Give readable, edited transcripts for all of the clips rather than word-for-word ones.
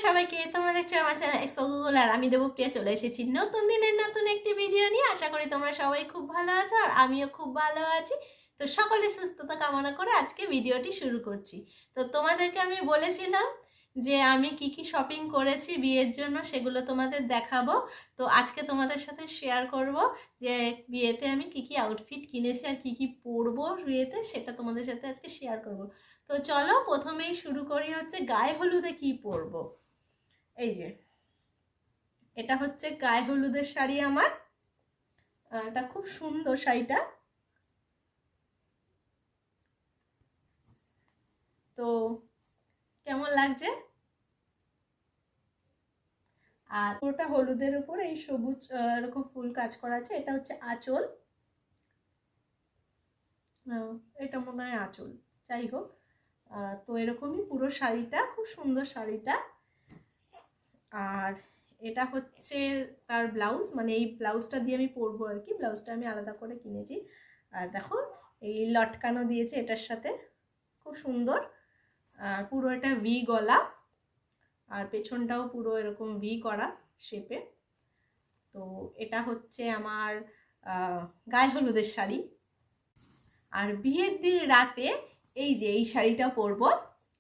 সবাইকে, তোমরা দেখছো আমার চ্যানেল এক্সপোগুল আর আমি দেবপ্রিয়া চলে এসেছি নতুন দিনের নতুন একটি ভিডিও নিয়ে। আশা করি তোমরা সবাই খুব ভালো আছো আর আমিও খুব ভালো আছি। তো সকলের সুস্থতা কামনা করে আজকে ভিডিওটি শুরু করছি। তো তোমাদেরকে আমি বলেছিলাম যে আমি কি কি শপিং করেছি বিয়ের জন্য, সেগুলো তোমাদের দেখাবো। তো আজকে তোমাদের সাথে শেয়ার করব যে বিয়েতে আমি কি কি আউটফিট কিনেছি আর কি কি পরবো বিয়েতে, সেটা তোমাদের সাথে আজকে শেয়ার করব। তো চলো প্রথমেই শুরু করি হচ্ছে গায়ে হলুদে কি পরবো। এই যে এটা হচ্ছে গায়ে হলুদের শাড়ি আমার। এটা খুব সুন্দর শাড়িটা। তো কেমন লাগছে? আর পুরোটা হলুদের উপর এই সবুজ এরকম ফুল কাজ করা আছে। এটা হচ্ছে আঁচল। এটা মনে হয় আঁচল, যাই হোক। তো এরকমই পুরো শাড়িটা, খুব সুন্দর শাড়িটা। আর এটা হচ্ছে তার ব্লাউজ, মানে এই ব্লাউজটা দিয়ে আমি পরবো আর কি। ব্লাউজটা আমি আলাদা করে কিনেছি। আর দেখো এই লটকানো দিয়েছে এটার সাথে, খুব সুন্দর। আর পুরো এটা ভি গলা, আর পেছনটাও পুরো এরকম ভি করা শেপে। তো এটা হচ্ছে আমার গায়ে হলুদের শাড়ি। আর বিয়ের দিন রাতে এই যে এই শাড়িটা পরবো।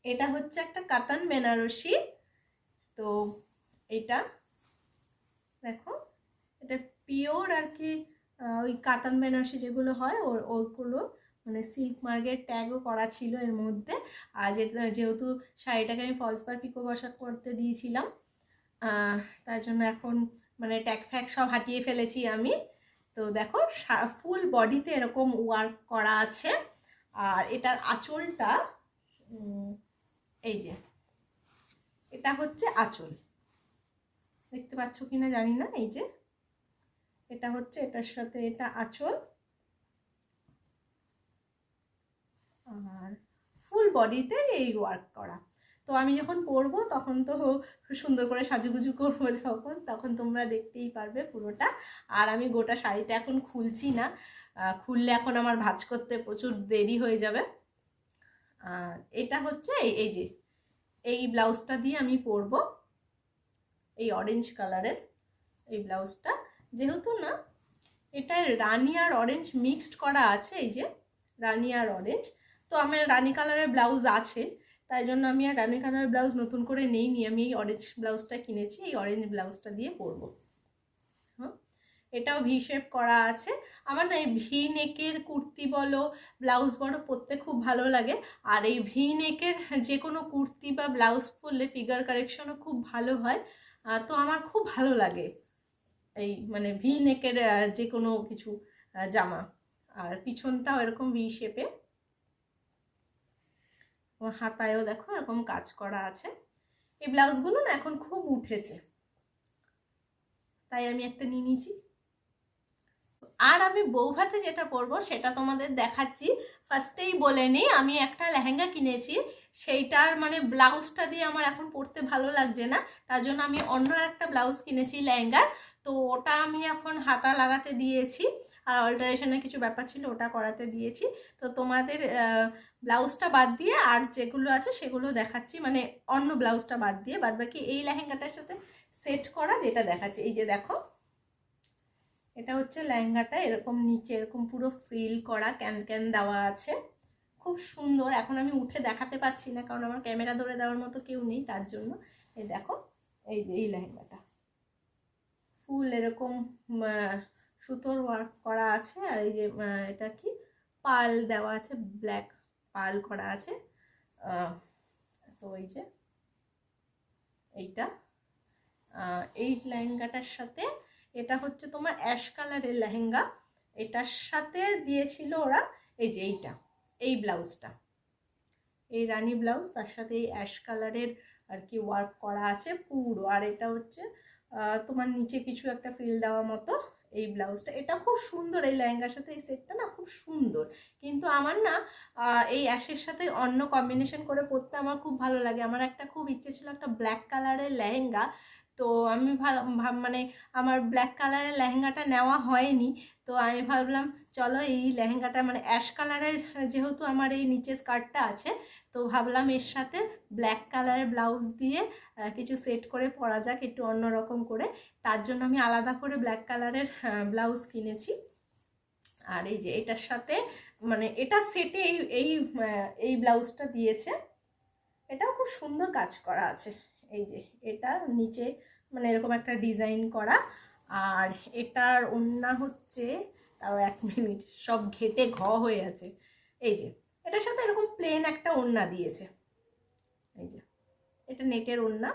এটা হচ্ছে একটা কাতান বেনারসি। তো এটা দেখো, এটা পিওর আর কি। ওই কাতান বেনারসি যেগুলো হয় ওগুলো মানে সিল্ক মার্কের ট্যাগও করা ছিল এর মধ্যে। আর যেহেতু শাড়িটাকে আমি ফলস পাড় পিকো বসা করতে দিয়েছিলাম, তার জন্য এখন মানে ট্যাগ ফ্যাগ সব হাটিয়ে ফেলেছি আমি। তো দেখো ফুল বডিতে এরকম ওয়ার্ক করা আছে। আর এটার আঁচলটা এই যে, এটা হচ্ছে আঁচল, দেখতে পাচ্ছ কিনা জানি না। এই যে এটা হচ্ছে, এটার সাথে এটা আঁচল। আর ফুল বডিতে এই ওয়ার্ক করা। তো আমি যখন পরবো তখন তো সুন্দর করে সাজুগুজু করবো, তখন তোমরা দেখতেই পারবে পুরোটা। আর আমি গোটা শাড়িটা এখন খুলছি না, খুললে এখন আমার ভাঁজ করতে প্রচুর দেরি হয়ে যাবে। আর এটা হচ্ছে এই যে এই ব্লাউজটা দিয়ে আমি পরবো, এই অরেঞ্জ কালারের এই ব্লাউজটা। যেহেতু না এটা রানি আর অরেঞ্জ মিক্সড করা আছে, এই যে রানি আর অরেঞ্জ। তো আমার রানি কালারের ব্লাউজ আছে, তাই জন্য আমি আর রানি কালারের ব্লাউজ নতুন করে নেইনি। আমি এই অরেঞ্জ ব্লাউজটা কিনেছি, এই অরেঞ্জ ব্লাউজটা দিয়ে পরবো। হ্যাঁ, এটাও ভি শেপ করা আছে। আমার না এই ভি নেকের কুর্তি বলো ব্লাউজ বলো পরতে খুব ভালো লাগে। আর এই ভি নেকের যে কোনো কুর্তি বা ব্লাউজ পরলে ফিগার কারেকশনও খুব ভালো হয়। তো আমার খুব ভালো লাগে এই মানে ভি নেকের যে কোনো কিছু জামা। আর পিছনটাও এরকম ভি শেপে, হাতায়ও দেখো এরকম কাজ করা আছে। এই ব্লাউজগুলো না এখন খুব উঠেছে, তাই আমি একটা নিয়ে নিয়েছি। আর আমি বৌভাতে যেটা পরবো সেটা তোমাদের দেখাচ্ছি। ফার্স্টেই বলে নিই, আমি একটা লেহেঙ্গা কিনেছি। সেইটার মানে ব্লাউজটা দিয়ে আমার এখন পরতে ভালো লাগছে না, তার জন্য আমি অন্য একটা ব্লাউজ কিনেছি লেহেঙ্গার। তো ওটা আমি এখন হাতা লাগাতে দিয়েছি, আর অল্টারেশনের কিছু ব্যাপার ছিল ওটা করাতে দিয়েছি। তো তোমাদের ব্লাউজটা বাদ দিয়ে আর যেগুলো আছে সেগুলো দেখাচ্ছি, মানে অন্য ব্লাউজটা বাদ দিয়ে, বাদ বাকি এই লেহেঙ্গাটার সাথে সেট করা যেটা দেখাচ্ছি। এই যে দেখো, এটা হচ্ছে লেহেঙ্গাটা, এরকম নিচে এরকম পুরো ফ্রিল করা ক্যান ক্যান দেওয়া আছে, খুব সুন্দর। এখন আমি উঠে দেখাতে পাচ্ছি না কারণ আমার ক্যামেরা ধরে দেওয়ার মতো কেউ নেই, তার জন্য। এই দেখো, এই যে এই লেহেঙ্গাটা ফুল এরকম সুতোর ওয়ার্ক করা আছে। আর এই যে এটা কি পার্ল দেওয়া আছে, ব্ল্যাক পার্ল করা আছে। তো এই যে এইটা এই লেহেঙ্গাটার সাথে, এটা হচ্ছে তোমার অ্যাশ কালারের লেহেঙ্গা, এটার সাথে দিয়েছিল ওরা এই যে এইটা, এই ব্লাউজটা, এই রানী ব্লাউজ, তার সাথে এই অ্যাশ কালারের আর কি ওয়ার্ক করা আছে পুরো। আর এটা হচ্ছে তোমার নিচে কিছু একটা ফ্রিল দেওয়া মতো এই ব্লাউজটা। এটা খুব সুন্দর, এই লেহেঙ্গার সাথে এই সেটটা না খুব সুন্দর। কিন্তু আমার না এই অ্যাশের সাথে অন্য কম্বিনেশন করে পরতে আমার খুব ভালো লাগে। আমার একটা খুব ইচ্ছে ছিল একটা ব্ল্যাক কালারের লেহেঙ্গা, তো আমি মানে আমার ব্ল্যাক কালারের লেহেঙ্গাটা নেওয়া হয়নি। তো আমি ভাবলাম চলো এই লেহেঙ্গাটা মানে অ্যাশ কালারের, যেহেতু আমার এই নিচে স্কার্টটা আছে, তো ভাবলাম এর সাথে ব্ল্যাক কালারের ব্লাউজ দিয়ে কিছু সেট করে পরা যাক একটু অন্যরকম করে। তার জন্য আমি আলাদা করে ব্ল্যাক কালারের ব্লাউজ কিনেছি। আর এই যে এটার সাথে মানে এটা সেটে এই এই এই ব্লাউজটা দিয়েছে, এটাও খুব সুন্দর কাজ করা আছে। এই যে এটা নিচে মানে এরকম একটা ডিজাইন করা, আর এটার ওড়না হচ্ছে, তাও 1 মিনিট সব ঘেটে হয়ে আছে। এই যে এটার সাথে এরকম প্লেন একটা ওড়না দিয়েছে, এই যে এটা নেটের ওড়না।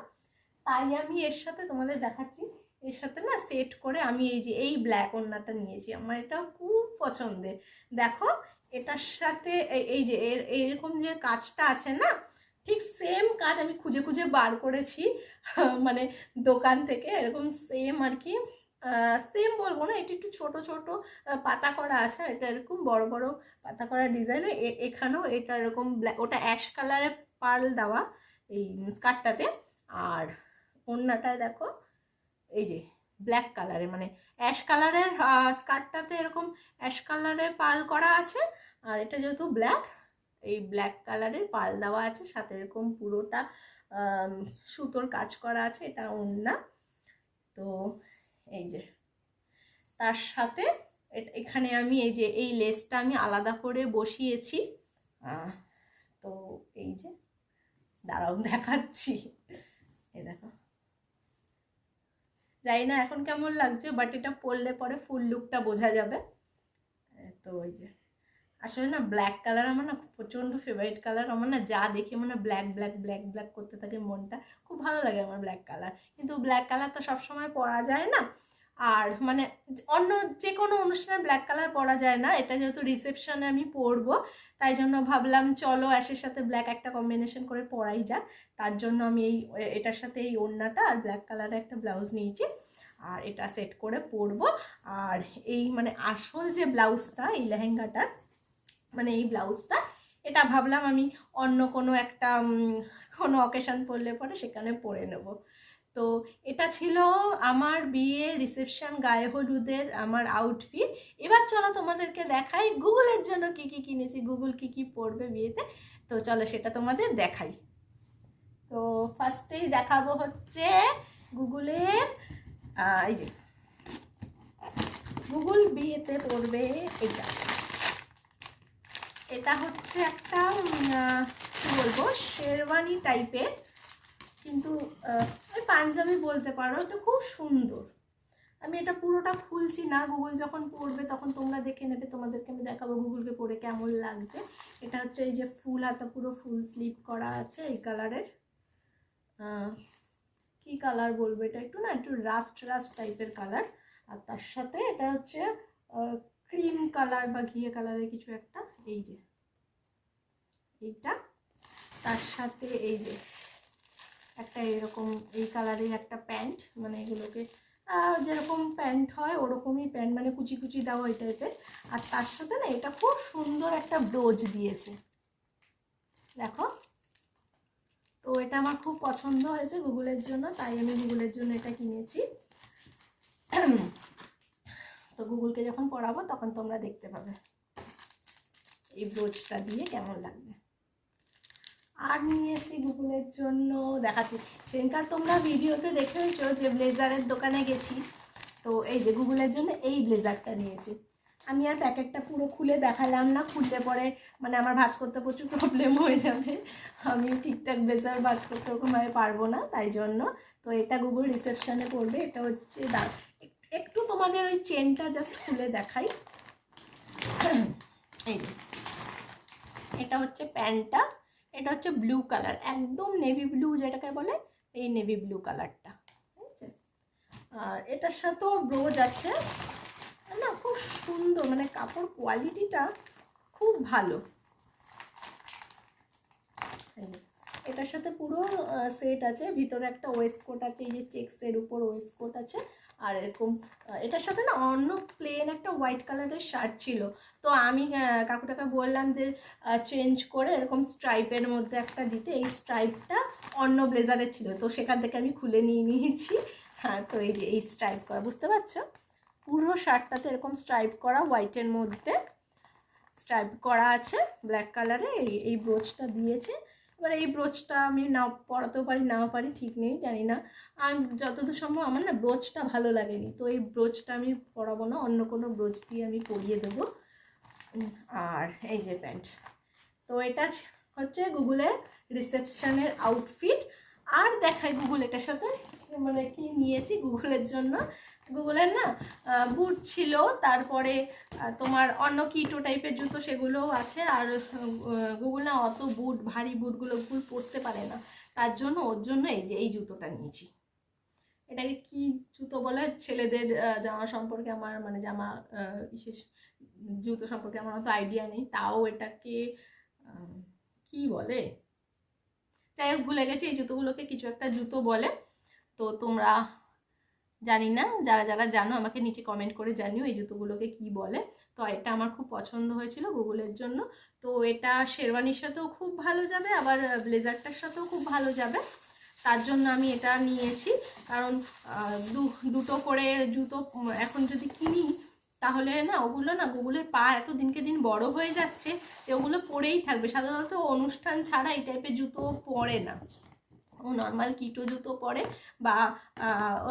তাই আমি এর সাথে তোমাদের দেখাচ্ছি, এর সাথে না সেট করে আমি এই যে এই ব্ল্যাক ওড়নাটা নিয়েছি, আমার এটা খুব পছন্দের। দেখো এটার সাথে এই যে এরকম যে কাজটা আছে না, ঠিক সেম কাজ আমি খুঁজে খুঁজে বার করেছি মানে দোকান থেকে, এরকম সেম আর কি। সেম বলবো না, এটা একটু ছোট ছোট পাতা করা আছে, এটা এরকম বড় বড় পাতা করা ডিজাইন। এখানেও এটা এরকম ওটা অ্যাশ কালারের পার্ল দেওয়া এই স্কার্টটাতে, আর ওড়নাটায় দেখো এই যে ব্ল্যাক কালারে মানে অ্যাশ কালারের স্কার্টটাতে এরকম অ্যাশ কালারের পার্ল করা আছে, আর এটা যেহেতু ব্ল্যাক, এই ব্ল্যাক কালারের পার্ল দেওয়া আছে, সাথে এরকম পুরোটা সুতোর কাজ করা আছে, এটা ওড়না। তো এই যে তার সাথে এখানে আমি এই যে এই লেসটা আমি আলাদা করে বসিয়েছি। তো এই যে দাঁড়াও দেখাচ্ছি, এই দেখো, জানি না এখন কেমন লাগছে, বাট এটা পরলে পরে ফুল লুকটা বোঝা যাবে। তো ওই যে আসলে না ব্ল্যাক কালার আমার না প্রচণ্ড ফেভারিট কালার, আমার না যা দেখি মানে ব্ল্যাক ব্ল্যাক ব্ল্যাক ব্ল্যাক করতে থাকে মনটা, খুব ভালো লাগে আমার ব্ল্যাক কালার। কিন্তু ব্ল্যাক কালার তো সবসময় পরা যায় না, আর মানে অন্য যে কোনো অনুষ্ঠানে ব্ল্যাক কালার পরা যায় না, এটা যেহেতু রিসেপশনে আমি পরবো, তাই জন্য ভাবলাম চলো অ্যাশের সাথে ব্ল্যাক একটা কম্বিনেশন করে পরাই যাক। তার জন্য আমি এই এটার সাথে এই ওড়নাটা আর ব্ল্যাক কালারের একটা ব্লাউজ নিয়েছি, আর এটা সেট করে পরবো। আর এই মানে আসল যে ব্লাউজটা এই লেহেঙ্গাটার মানে এই ব্লাউজটা, এটা ভাবলাম আমি অন্য কোনো একটা কোনো অকেশন পরলে পরে সেখানে পরে নেব। তো এটা ছিল আমার বিয়ের রিসেপশন গায়ে হলুদের আমার আউটফিট। এবার চলো তোমাদেরকে দেখাই গুগলের জন্য কি কি কিনেছি, গুগল কি কি পরবে বিয়েতে, তো চলো সেটা তোমাদের দেখাই। তো ফার্স্টেই দেখাবো হচ্ছে গুগলের এই যে গুগল বিয়েতে পরবে এটা। এটা হচ্ছে একটা কি বলবো শেরওয়ানি টাইপের, কিন্তু ওই পাঞ্জাবি বলতে পারো, এটা খুব সুন্দর। আমি এটা পুরোটা খুলছি না, গুগল যখন পরবে তখন তোমরা দেখে নেবে, তোমাদেরকে আমি দেখাবো গুগলকে পরে কেমন লাগছে। এটা হচ্ছে এই যে ফুল হাতা, পুরো ফুল স্লিভ করা আছে এই কালারের, কি কালার বলবো এটা, একটু না একটু রাস্ট রাস্ট টাইপের কালার, আর তার সাথে এটা হচ্ছে ক্রিম কালার বা ঘিয়ে কালারের কিছু একটা, এই যে এইটা, তার সাথে এই যে একটা এরকম এই কালারের একটা প্যান্ট, মানে এগুলোকে যেরকম প্যান্ট হয় ওরকমই প্যান্ট, মানে কুচি কুচি দেওয়া ওই টাইপের। আর তার সাথে না এটা খুব সুন্দর একটা ব্রোচ দিয়েছে, দেখো। তো এটা আমার খুব পছন্দ হয়েছে গুগলের জন্য, তাই আমি গুগলের জন্য এটা কিনেছি। তো গুগলকে যখন পড়াবো তখন তোমরা দেখতে পাবে এই ব্রোচটা দিয়ে কেমন লাগবে। আর নিয়েছি গুগলের জন্য, দেখাচ্ছি, সেদিনকার তোমরা ভিডিওতে দেখেছো যে ব্লেজারের দোকানে গেছি, তো এই যে গুগলের জন্য এই ব্লেজারটা নিয়েছি। আমি আর প্যাকেটটা পুরো খুলে দেখালাম না, খুললে পরে মানে আমার ভাঁজ করতে প্রচুর প্রবলেম হয়ে যাবে, আমি ঠিকঠাক ব্লেজার ভাঁজ করতে ওরকমভাবে পারবো না, তাই জন্য। তো এটা গুগল রিসেপশনে পড়বে, এটা হচ্ছে একটু তোমাদের ওই চেনটা জাস্ট খুলে দেখাই। এই এটা হচ্ছে প্যান্টটা, এটা হচ্ছে ব্লু কালার, একদম নেভি ব্লু যেটাকে বলে, এই নেভি ব্লু কালারটা, ঠিক আছে। আর এটার সাথেও ব্রোজ আছে না, খুব সুন্দর, মানে কাপড় কোয়ালিটিটা খুব ভালো। এটার সাথে পুরো সেট আছে, ভিতরে একটা ওয়েস্টকোট আছে, এই যে চেক্সের উপর ওয়েস্টকোট আছে, আর এরকম এটার সাথে না অন্য প্লেন একটা হোয়াইট কালারের শার্ট ছিল, তো আমি কাকুটাকে বললাম যে চেঞ্জ করে এরকম স্ট্রাইপের মধ্যে একটা দিতে, এই স্ট্রাইপটা অন্য ব্লেজারের ছিল, তো সেখান থেকে আমি খুলে নিয়ে নিয়েছি। হ্যাঁ, তো এই যে এই স্ট্রাইপ করা, বুঝতে পারছো, পুরো শার্টটাতে এরকম স্ট্রাইপ করা, হোয়াইটের মধ্যে স্ট্রাইপ করা আছে ব্ল্যাক কালারে। এই ব্রোচটা দিয়েছে। এবার এই ব্রোচটা আমি না পরাতেও পারি নাও পারি, ঠিক নেই, জানি না। আমি যতদূর সম্ভব আমার না ব্রোচটা ভালো লাগেনি, তো এই ব্রোচটা আমি পরাবো না, অন্য কোনো ব্রোচ দিয়ে আমি পরিয়ে দেবো। আর এই যে প্যান্ট, তো এটা হচ্ছে গুগলের রিসেপশনের আউটফিট। আর দেখাই গুগল এটার সাথে মানে কি নিয়েছি গুগলের জন্য। গুগলের না বুট ছিল, তারপরে তোমার অন্য কিটো টাইপের জুতো সেগুলোও আছে। আর গুগল না অত বুট, ভারী বুটগুলো গুগল পরতে পারে না, তার জন্য ওর জন্য এই যে এই জুতোটা নিয়েছি। এটাকে কি জুতো বলে, ছেলেদের জামা সম্পর্কে আমার মানে জামা বিশেষ জুতো সম্পর্কে আমার অত আইডিয়া নেই, তাও এটাকে কি বলে, যাই হোক ভুলে গেছি। এই জুতোগুলোকে কিছু একটা জুতো বলে, তো তোমরা জানি না, যারা যারা জানো আমাকে নিচে কমেন্ট করে জানিও এই জুতোগুলোকে কি বলে। তো এটা আমার খুব পছন্দ হয়েছিল গুগলের জন্য। তো এটা শেরওয়ানির সাথেও খুব ভালো যাবে, আবার ব্লেজারটার সাথেও খুব ভালো যাবে, তার জন্য আমি এটা নিয়েছি। কারণ দুটো করে জুতো এখন যদি কিনি তাহলে না ওগুলো না গুগলের পা এত দিনকে দিন বড় হয়ে যাচ্ছে যে ওগুলো পরেই থাকবে। সাধারণত অনুষ্ঠান ছাড়া এই টাইপের জুতো পরে না, ও নর্মাল কিটো জুতো পরে, বা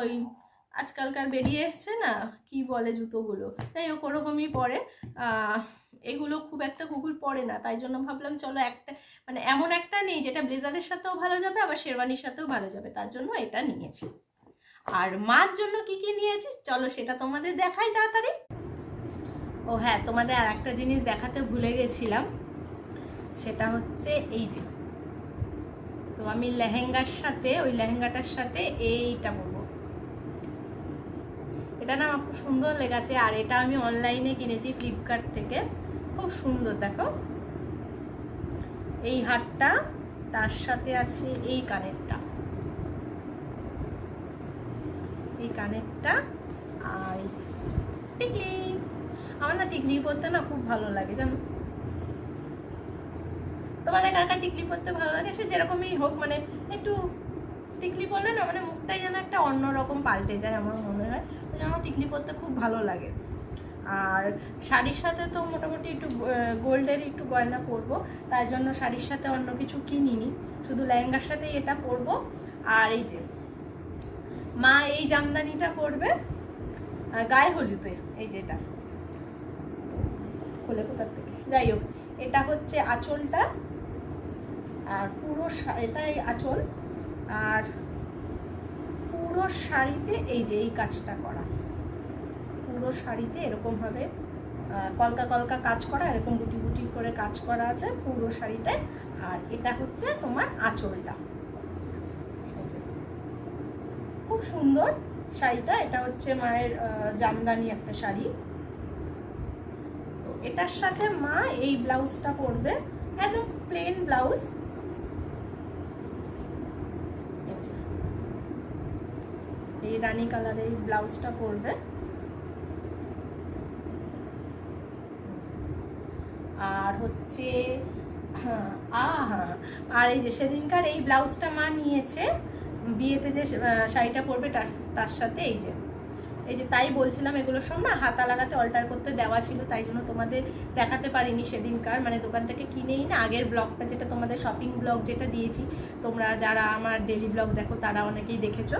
ওই আজকালকার বেরিয়েছে না কি বলে জুতোগুলো, তাই ও ওরকমই পরে। এগুলো খুব একটা গুগল পরে না, তাই জন্য ভাবলাম চলো একটা মানে এমন একটা নেই যেটা ব্লেজারের সাথেও ভালো যাবে আবার শেরওয়ানির সাথেও ভালো যাবে, তার জন্য এটা নিয়েছি। আর মার জন্য কি কি নিয়েছি চলো সেটা তোমাদের দেখাই তাড়াতাড়ি। ও হ্যাঁ, তোমাদের আর একটা জিনিস দেখাতে ভুলে গেছিলাম, সেটা হচ্ছে এই যে, তো আমি লেহেঙ্গার সাথে ওই লেহেঙ্গাটার সাথে এইটা পরবো। এটা না আমার খুব সুন্দর লেগেছে, আর এটা আমি অনলাইনে কিনেছি ফ্লিপকার্ট থেকে, খুব সুন্দর। দেখো এই হারটা, তার সাথে আছে এই কানেরটা, এই কানেরটা, আর এই যে টিকলি। আমার না টিকলি পরতে না খুব ভালো লাগে জানো। তোমাদের কার কার টিকলি পরতে ভালো লাগে, সে যেরকমই হোক, মানে একটু টিকলি পরলে না মানে মুখটাই যেন একটা অন্যরকম পাল্টে যায় আমার মনে হয়, ওই জন্য আমার টিকলি পরতে খুব ভালো লাগে। আর শাড়ির সাথে তো মোটামুটি একটু গোল্ডের একটু গয়না পরবো, তাই জন্য শাড়ির সাথে অন্য কিছু কিনিনি, শুধু লেহেঙ্গার সাথে এটা পরবো। আর এই যে মা এই জামদানিটা পরবে গায়ে হলুদে, এই যেটা খুলে কোথার থেকে, যাই হোক এটা হচ্ছে আঁচলটা, আর পুরো এটাই আঁচল, আর পুরো শাড়িতে এই যে এই কাজটা করা, পুরো শাড়িতে এরকমভাবে কলকা কলকা কাজ করা, এরকম গুটি গুটি করে কাজ করা আছে পুরো শাড়িটায়। আর এটা হচ্ছে তোমার আঁচলটা, খুব সুন্দর শাড়িটা। এটা হচ্ছে মায়ের জামদানি একটা শাড়ি, তো এটার সাথে মা এই ব্লাউজটা পরবে, একদম প্লেন ব্লাউজ, এই রানী কালারের এই ব্লাউজটা পরবে। আর হচ্ছে হ্যাঁ আর এই যে সেদিনকার এই ব্লাউজটা মা নিয়েছে বিয়েতে, যে শাড়িটা পরবে তার সাথে এই যে তাই বলছিলাম এগুলো সব না হাতা লাগাতে অল্টার করতে দেওয়া ছিল, তাই জন্য তোমাদের দেখাতে পারিনি সেদিনকার, মানে দোকান থেকে কিনেই না, আগের ব্লগটা যেটা তোমাদের শপিং ব্লগ যেটা দিয়েছি, তোমরা যারা আমার ডেলি ব্লগ দেখো তারা অনেকেই দেখেছো,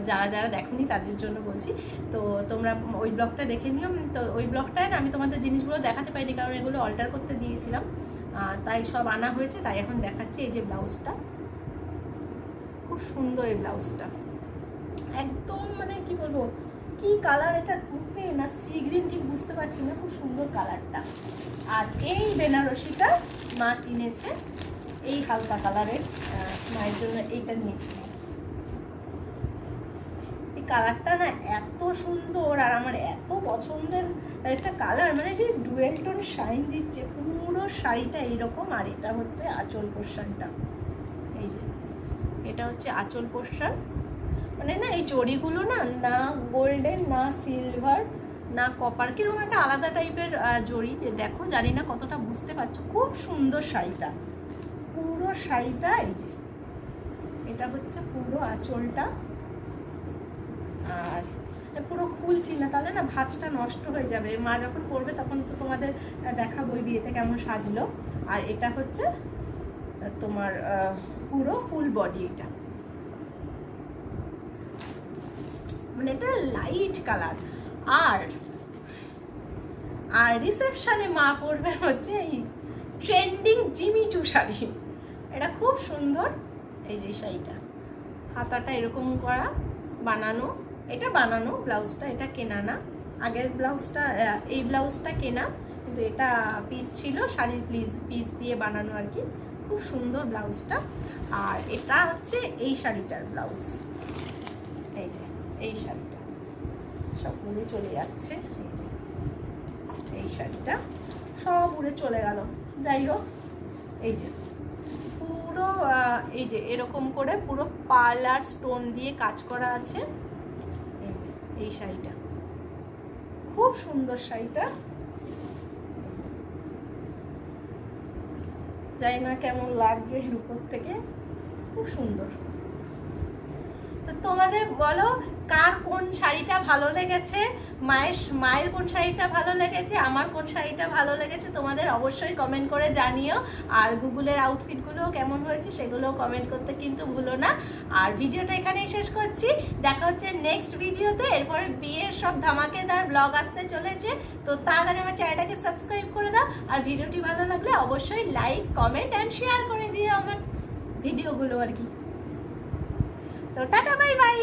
যারা যারা দেখোনি তাদের জন্য বলছি, তো তোমরা ওই ব্লগটা দেখে নিও। তো ওই ব্লগটায় না আমি তোমাদের জিনিসগুলো দেখাতে পাইনি, কারণ এগুলো অল্টার করতে দিয়েছিলাম, তাই সব আনা হয়েছে, তাই এখন দেখাচ্ছি। এই যে ব্লাউজটা খুব সুন্দর, এই ব্লাউজটা একদম মানে কি বলবো, কি কালার এটা, তুতে না সি গ্রিন ঠিক বুঝতে পারছি না, খুব সুন্দর কালারটা। আর এই বেনারসিটা মা কিনেছে এই হালকা কালারের, মায়ের জন্য এইটা নিয়েছিল। এই কালারটা না এত সুন্দর আর আমার এত পছন্দের একটা কালার, মানে যে ডুয়েল টোন শাইন দিচ্ছে পুরো শাড়িটা এইরকম। আর এটা হচ্ছে আঁচল পোর্শনটা, এই যে এটা হচ্ছে আঁচল পোর্শন, মানে না এই জড়িগুলো না না গোল্ডেন না সিলভার না কপার, কিরকম একটা আলাদা টাইপের জড়ি, যে দেখো জানি না কতটা বুঝতে পারছো, খুব সুন্দর শাড়িটা, পুরো শাড়িটা। এই যে এটা হচ্ছে পুরো আঁচলটা, আর পুরো খুলছি না, তাহলে না ভাঁজটা নষ্ট হয়ে যাবে। মা যখন পরবে তখন তো তোমাদের দেখাবোই বিয়েতে কেমন সাজলো। আর এটা হচ্ছে তোমার পুরো ফুল বডি, এটা মানে এটা লাইট কালার। আর আর রিসেপশনে মা পরবে হচ্ছে এই ট্রেন্ডিং জিমিচু শাড়ি। এটা খুব সুন্দর। এই যে শাড়িটা হাতাটা এরকম করা, বানানো, এটা বানানো ব্লাউজটা, এটা কেনা না। আগের ব্লাউজটা, এই ব্লাউজটা কেনা, কিন্তু এটা পিস ছিল, শাড়ির পিস দিয়ে বানানো আর কি। খুব সুন্দর ব্লাউজটা। আর এটা হচ্ছে এই শাড়িটার ব্লাউজ। এই যে এই শাড়িটা সব উড়ে চলে যাচ্ছে, এই যে এই শাড়িটা সব উড়ে চলে গেল। যাই হোক, এই যে পুরো এই যে এরকম করে পুরো পার্লার স্টোন দিয়ে কাজ করা আছে। এই যে এই শাড়িটা খুব সুন্দর। শাড়িটা জানি না কেমন লাগছে এর উপর থেকে, খুব সুন্দর। তো তোমাদের বলো কার কোন শাড়িটা ভালো লেগেছে, মায়ের কোন শাড়িটা ভালো লেগেছে, আমার কোন শাড়িটা ভালো লেগেছে, তোমাদের অবশ্যই কমেন্ট করে জানিও। আর গুগলের আউটফিটগুলো কেমন হয়েছে সেগুলো কমেন্ট করতে কিন্তু ভুলো না। আর ভিডিওটা এখানেই শেষ করছি, দেখা হচ্ছে নেক্সট ভিডিওতে। এরপরে বিয়ের সব ধামাকেদার ব্লগ আসতে চলেছে, তো তাড়াতাড়ি আমার চ্যানেলটাকে সাবস্ক্রাইব করে দাও। আর ভিডিওটি ভালো লাগলে অবশ্যই লাইক, কমেন্ট অ্যান্ড শেয়ার করে দিও আমার ভিডিওগুলো আর কি। তো টাটা, বাই বাই।